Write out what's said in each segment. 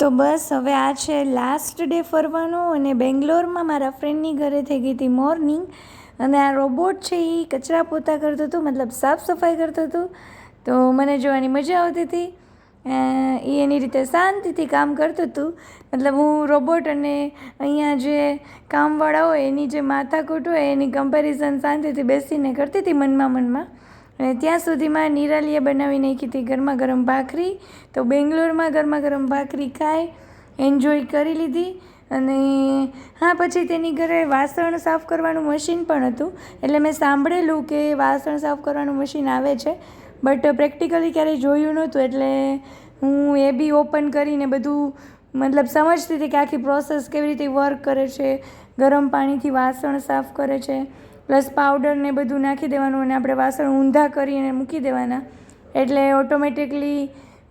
તો બસ હવે આ છે લાસ્ટ ડે ફરવાનો અને બેંગ્લોરમાં મારા ફ્રેન્ડની ઘરે થઈ ગઈ હતી મોર્નિંગ અને આ રોબોટ છે એ કચરા પોતા કરતું હતું, મતલબ સાફ સફાઈ કરતું હતું. તો મને જોવાની મજા આવતી હતી. એ એની રીતે શાંતિથી કામ કરતું હતું. મતલબ હું રોબોટ અને અહીંયા જે કામવાળા હોય એની જે માથાકૂટ હોય એની કમ્પેરિઝન શાંતિથી બેસીને કરતી હતી મનમાં. અને ત્યાં સુધીમાં નિરાલીએ બનાવી નાખી હતી ગરમા ગરમ ભાખરી. તો બેંગ્લોરમાં ગરમા ગરમ ભાખરી ખાઈ એન્જોય કરી લીધી. અને હા, પછી તેની ઘરે વાસણ સાફ કરવાનું મશીન પણ હતું. એટલે મેં સાંભળેલું કે વાસણ સાફ કરવાનું મશીન આવે છે, બટ પ્રેક્ટિકલી ક્યારેય જોયું નહોતું. એટલે હું એ બી ઓપન કરીને બધું મતલબ સમજતી હતી કે આખી પ્રોસેસ કેવી રીતે વર્ક કરે છે. ગરમ પાણીથી વાસણ સાફ કરે છે, પ્લસ પાવડર ને બધું નાખી દેવાનું અને આપણે વાસણ ઊંધા કરીને મૂકી દેવાના, એટલે ઓટોમેટિકલી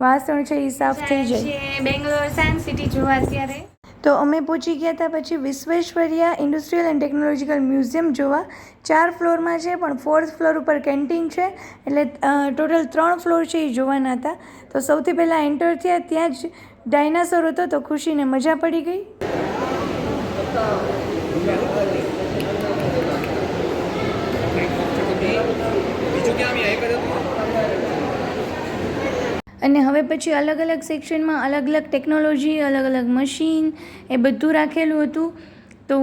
વાસણ છે એ સાફ થઈ જાય. બેંગ્લોર સાયન્સ સિટી જોવા ત્યારે તો અમે પહોંચી ગયા હતા પછી Visvesvaraya industrial and technological museum જોવા. 4 ફ્લોરમાં છે, પણ 4th ફ્લોર ઉપર કેન્ટીન છે, એટલે ટોટલ 3 ફ્લોર છે એ જોવાના હતા. તો સૌથી પહેલાં એન્ટર થયા ત્યાં જ ડાયનાસોર હતો, તો ખુશીને મજા પડી ગઈ. અને હવે પછી અલગ અલગ સેક્શનમાં અલગ અલગ ટેકનોલોજી, અલગ અલગ મશીન એ બધું રાખેલું હતું. તો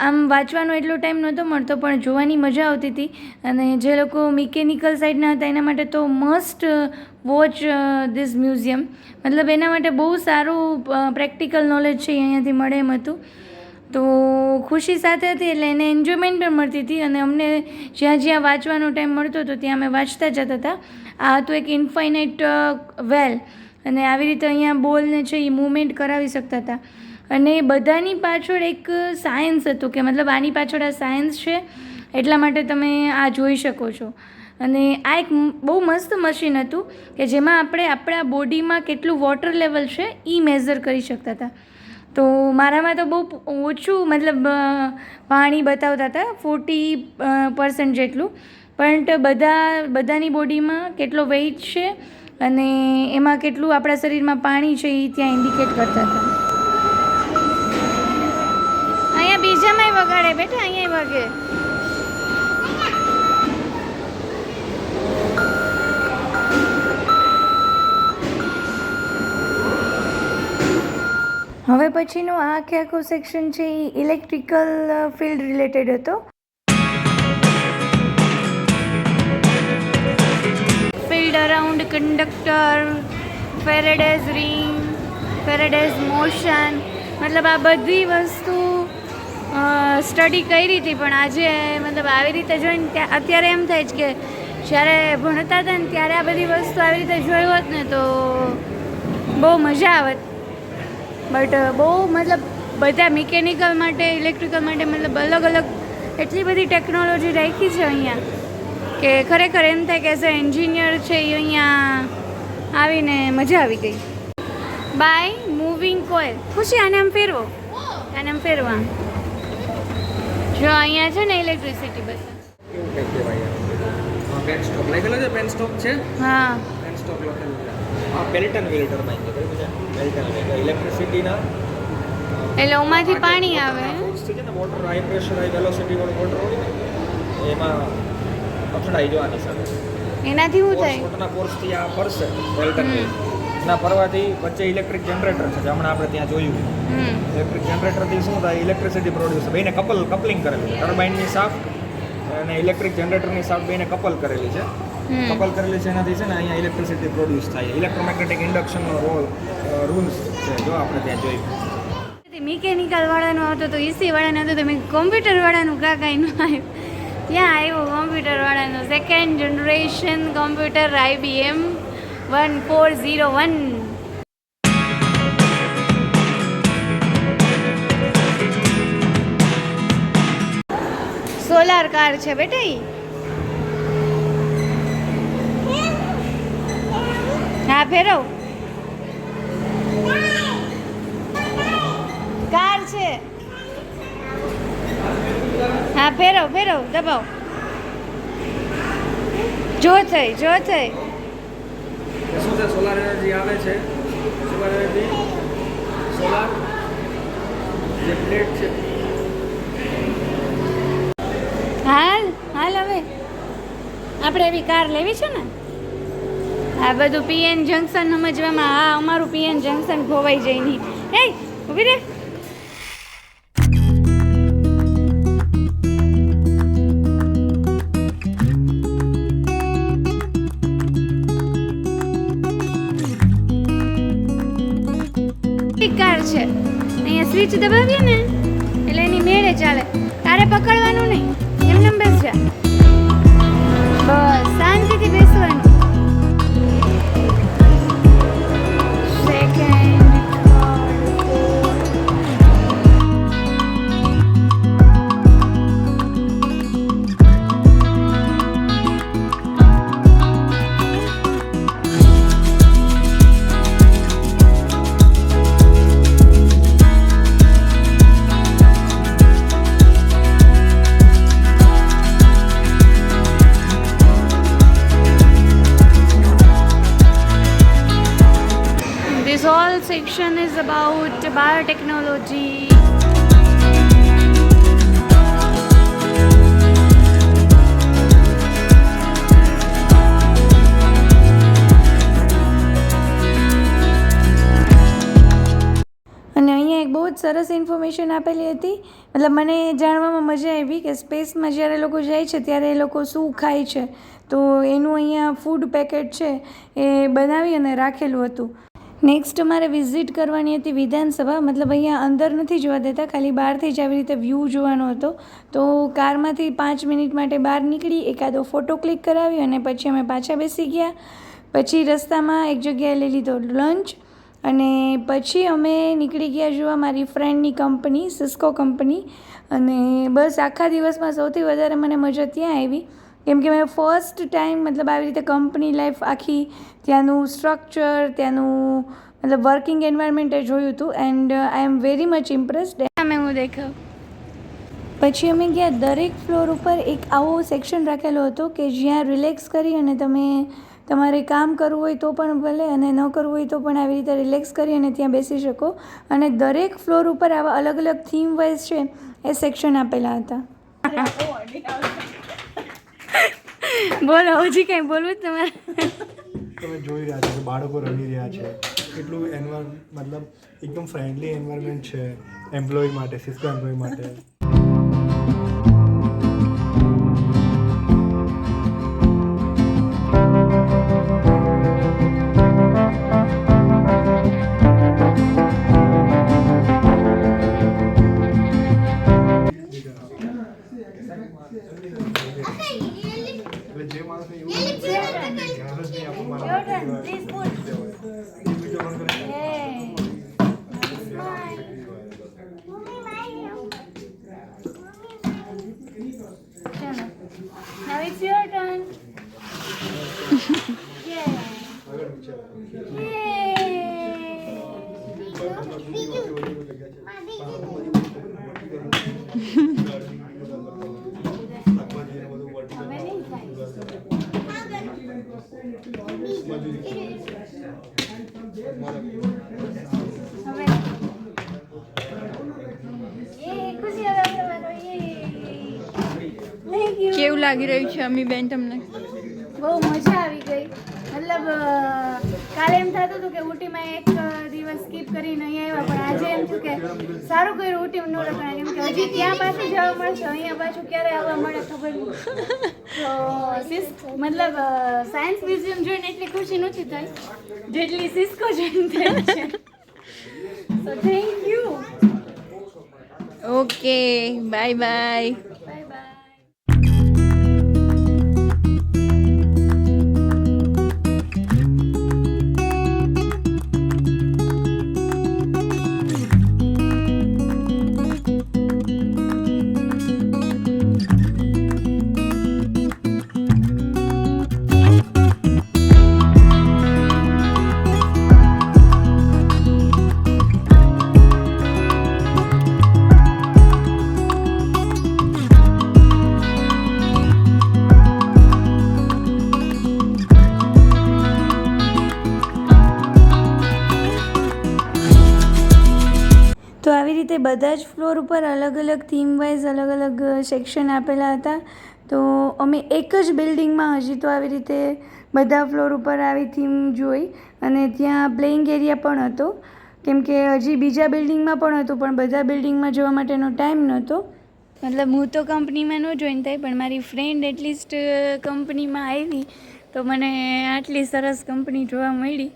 આમ વાંચવાનો એટલો ટાઈમ નહોતો મળતો, પણ જોવાની મજા આવતી હતી. અને જે લોકો મિકેનિકલ સાઈડના હતા એના માટે તો મસ્ટ વોચ ધીસ મ્યુઝિયમ. મતલબ એના માટે બહુ સારું પ્રેક્ટિકલ નોલેજ છે અહીંયાથી મળે એમ હતું. તો ખુશી સાથે હતી એટલે એને એન્જોયમેન્ટ પણ મળતી હતી. અને અમને જ્યાં જ્યાં વાંચવાનો ટાઈમ મળતો હતો ત્યાં અમે વાંચતા જતા હતા. આ હતું એક ઇન્ફાઇનાઇટ વેલ, અને આવી રીતે અહીંયા બોલને છે એ મૂવમેન્ટ કરાવી શકતા હતા. અને બધાની પાછળ એક સાયન્સ હતું, કે મતલબ આની પાછળ આ સાયન્સ છે એટલા માટે તમે આ જોઈ શકો છો. અને આ એક બહુ મસ્ત મશીન હતું કે જેમાં આપણે આપણા બોડીમાં કેટલું વોટર લેવલ છે એ મેઝર કરી શકતા હતા. તો મારામાં તો બહુ ઓછું મતલબ પાણી બતાવતા હતા, 40% જેટલું. પણ બધાની બોડીમાં કેટલો વેઇટ છે અને એમાં કેટલું આપણા શરીરમાં પાણી છે એ ત્યાં ઇન્ડિકેટ કરતા હતા. અહીંયા બીજામાંય વગાડે બેટા, અહીંયા વાગે. હવે પછીનો આ આખો સેક્શન છે એ ઇલેક્ટ્રિકલ ફિલ્ડ રિલેટેડ હતો. Field around conductor, Faraday's ring, Faraday's motion, મતલબ આ બધી વસ્તુ સ્ટડી કરી હતી. પણ આજે મતલબ આવી રીતે જોઈને અત્યારે એમ થાય છે કે જ્યારે ભણતા હતા ને ત્યારે આ બધી વસ્તુ આવી રીતે જોઈ હોત ને તો બહુ મજા આવત. બટ બહુ મતલબ બધા મિકેનિકલ માટે, ઇલેક્ટ્રિકલ માટે મતલબ અલગ અલગ એટલી બધી ટેકનોલોજી રાખી છે અહીંયા કે ખરેખર એમ થાય કે એઝ અ એન્જિનિયર છે એ અહીંયા આવીને મજા આવી ગઈ. By moving coil. ખુશી આને આમ ફેરવો, આને આમ ફેરવા. જો અહીંયા છે ને ઇલેક્ટ્રિસિટી બસ. પેન સ્ટોક લખેલો છે, પેન સ્ટોક છે. હા, પેન સ્ટોક લખેલું છે. આ પેલ્ટન વ્હીલ ટર્બાઇન છે, બરાબર છે. પેલ્ટન વ્હીલ ઇલેક્ટ્રિસિટીના એટલે ઓમાંથી પાણી આવે. ફોર્સથી છે ને water, high pressure, high velocity વાળું વોટર હોય ને એમાં અથડાઈ જવાની સાથે એનાથી શું થાય? વોટરના ફોર્સથી આ ફરશે પેલ્ટન વ્હીલ. એના ફરવાથી વચ્ચે ઇલેક્ટ્રિક જનરેટર છે, હમણાં આપણે ત્યાં જોયું. ઇલેક્ટ્રિક જનરેટરથી શું થાય? Electricity produce. બેને કપલિંગ કરેલું છે. ટર્બાઇનની શાફ્ટ અને ઇલેક્ટ્રિક જનરેટરની શાફ્ટ બેને કપલ કરેલી છે. એનાથી છે ને અહીંયા ઇલેક્ટ્રિસિટી પ્રોડ્યુસ થાય. ઇલેક્ટ્રોમેગ્નેટિક ઇન્ડક્શનનો રૂલ્સ છે, જો આપણે ત્યાં જોયું. મિકેનિકલ વાળાનું આવતો તો ઈસી વાળાનું હતું, તો મેં કોમ્પ્યુટર વાળાનું કાંઈ આવ્યું. ત્યાં આવ્યું કોમ્પ્યુટર વાળાનું 2nd generation computer IBM 1401. Solar car છે બેટા ઈ. હા, ફેરવ. કાર છે. હા, ફેરવ દબાવ. જો થઈ શું છે? સોલાર એનર્જી આવે છે. સોલાર એનર્જી લેટ છે. હાલ હાલ હવે આપણે એવી કાર લેવી છે ને. આ બધું પીએન જંકશન સમજવામાં આ અમારું પીએન જંકશન ખોવાઈ જાય નહીં. એ ઊભી રે. કાર છે અહીંયા સ્વિચ દબાવીએ ને એટલે એની મેળે ચાલે. તારે પકડવાનું નહીં, એમને બેસ જા. બસ શાંતિથી બેસવાનું. This whole section is about biotechnology. અને અહીંયા એક બહુ જ સરસ ઇન્ફોર્મેશન આપેલી હતી. મતલબ મને જાણવામાં મજા આવી કે સ્પેસમાં જ્યારે લોકો જાય છે ત્યારે એ લોકો શું ખાય છે. તો એનું અહીંયા ફૂડ પેકેટ છે એ બનાવી અને રાખેલું હતું. નેક્સ્ટ અમારે વિઝિટ કરવાની હતી વિધાનસભા. મતલબ અહીંયા અંદર નથી જોવા દેતા, ખાલી બહારથી જ આવી રીતે વ્યૂ જોવાનો હતો. તો કારમાંથી 5 મિનિટ માટે બહાર નીકળી, એકાદો ફોટો ક્લિક કરાવી અને પછી અમે પાછા બેસી ગયા. પછી રસ્તામાં એક જગ્યાએ લઈ લીધો લંચ અને પછી અમે નીકળી ગયા જોવા મારી ફ્રેન્ડની કંપની, સિસ્કો કંપની. અને બસ આખા દિવસમાં સૌથી વધારે મને મજા ત્યાં આવી કેમ કે મેં ફર્સ્ટ ટાઈમ મતલબ આવી રીતે કંપની લાઈફ આખી, ત્યાંનું સ્ટ્રક્ચર, ત્યાંનું મતલબ વર્કિંગ એન્વાયરમેન્ટ જોયું હતું. And I am very much impressed. અમે હું દેખાવ. પછી અમે ગયા દરેક ફ્લોર ઉપર એક આવો સેક્શન રાખેલો હતો કે જ્યાં રિલેક્સ કરી અને તમે તમારે કામ કરવું હોય તો પણ ભલે અને ન કરવું હોય તો પણ આવી રીતે રિલેક્સ કરી અને ત્યાં બેસી શકો. અને દરેક ફ્લોર ઉપર આવા અલગ અલગ થીમ વાઇઝ છે એ સેક્શન આપેલા હતા. બોલો હજી કંઈ બોલવું જ તમારે? તમે જોઈ રહ્યા છો કે બાળકો રમી રહ્યા છે, કેટલું મતલબ એકદમ ફ્રેન્ડલી એન્વાયરમેન્ટ છે એમ્પ્લોય માટે, સિસ્કો એમ્પ્લોય માટે. જે માણસને એવું ધ્યાન જ નહીં આપવું Now it's your turn. કેવું લાગી રહ્યું છે અમી બેન તમને? બહુ મજા આવી ગઈ. મતલબ કાલે એમ થતું હતું કે ઊટીમાં એક દિવસ સ્કીપ કરીને અહીંયા આવ્યા, પણ આજે એમ થયું કે સારું કર્યું ઊટી ન રોકાણા, કેમ કે હજી ત્યાં પાછું જવા મળશે, અહીંયા પાછું ક્યારે આવવા મળે ખબર નહીં. તો મતલબ સાયન્સ મ્યુઝિયમ જોઈને એટલી ખુશી નહોતી થઈ જેટલી સિસ્કો જોઈને થઈ છે. So thank you. Okay, bye bye. Bye bye. તો આવી રીતે બધા જ ફ્લોર ઉપર અલગ અલગ થીમ વાઇઝ અલગ અલગ સેક્શન આપેલા હતા. તો અમે એક જ બિલ્ડિંગમાં હજી તો આવી રીતે બધા ફ્લોર ઉપર આવી થીમ જોઈ, અને ત્યાં પ્લેઇંગ એરિયા પણ હતો, કેમ કે હજી બીજા બિલ્ડિંગમાં પણ હતું પણ બધા બિલ્ડિંગમાં જવા માટેનો ટાઈમ નહોતો. મતલબ હું તો કંપનીમાં ન જોઈન થાય, પણ મારી ફ્રેન્ડ એટલીસ્ટ કંપનીમાં આવી તો મને આટલી સરસ કંપની જોવા મળી.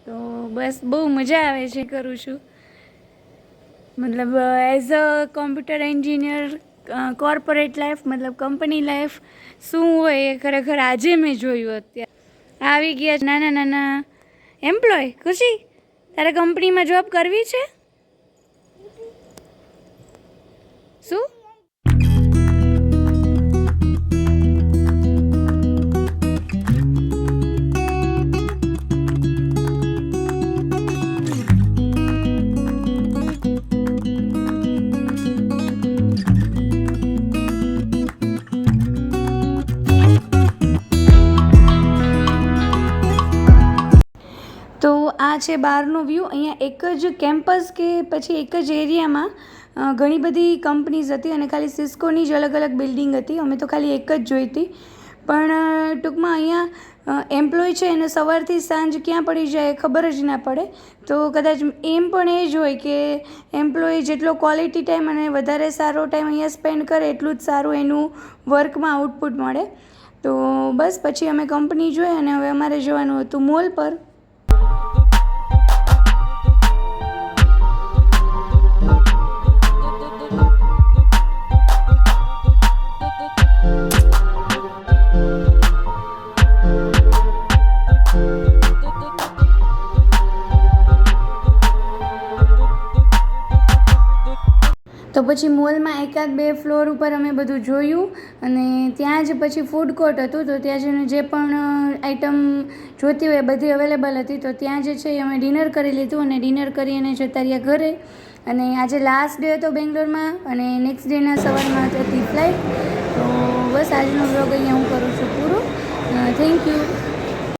તો બસ બહુ મજા આવે છે, કરું છું. મતલબ as a computer engineer corporate life મતલબ કંપની લાઈફ શું હોય એ ખરેખર આજે મેં જોયું. અત્યારે આવી ગયા નાના નાના એમ્પ્લોય. ખુશી, તારે કંપનીમાં જોબ કરવી છે શું? તો આ છે બહારનો વ્યૂ. અહીંયા એક જ કેમ્પસ કે પછી એક જ એરિયામાં ઘણી બધી કંપનીઝ હતી અને ખાલી સિસ્કોની જ અલગ અલગ બિલ્ડિંગ હતી. અમે તો ખાલી એક જ જોઈ હતી, પણ ટૂંકમાં અહીંયા એમ્પ્લોય છે એને સવારથી સાંજ ક્યાં પડી જાય ખબર જ ના પડે. તો કદાચ એમ પણ એ જ હોય કે એમ્પ્લોય જેટલો ક્વોલિટી ટાઈમ અને વધારે સારો ટાઈમ અહીંયા સ્પેન્ડ કરે એટલું જ સારું એનું વર્કમાં આઉટપુટ મળે. તો બસ પછી અમે કંપની જોઈ અને હવે અમારે જવાનું હતું મોલ પર. તો પછી મોલમાં એકાદ બે ફ્લોર ઉપર અમે બધું જોયું, અને ત્યાં જ પછી ફૂડ કોર્ટ હતું. તો ત્યાં જઈને જે પણ આઈટમ જોતી હોય બધી અવેલેબલ હતી. તો ત્યાં જે છે એ અમે ડિનર કરી લીધું અને ડિનર કરી અને જતા રહ્યા ઘરે. અને આજે લાસ્ટ ડે હતો બેંગ્લોરમાં અને નેક્સ્ટ ડેના સવારમાં હતી ફ્લાઇટ. તો બસ આજનો વ્લોગ અહીંયા હું કરું છું પૂરો. Thank you.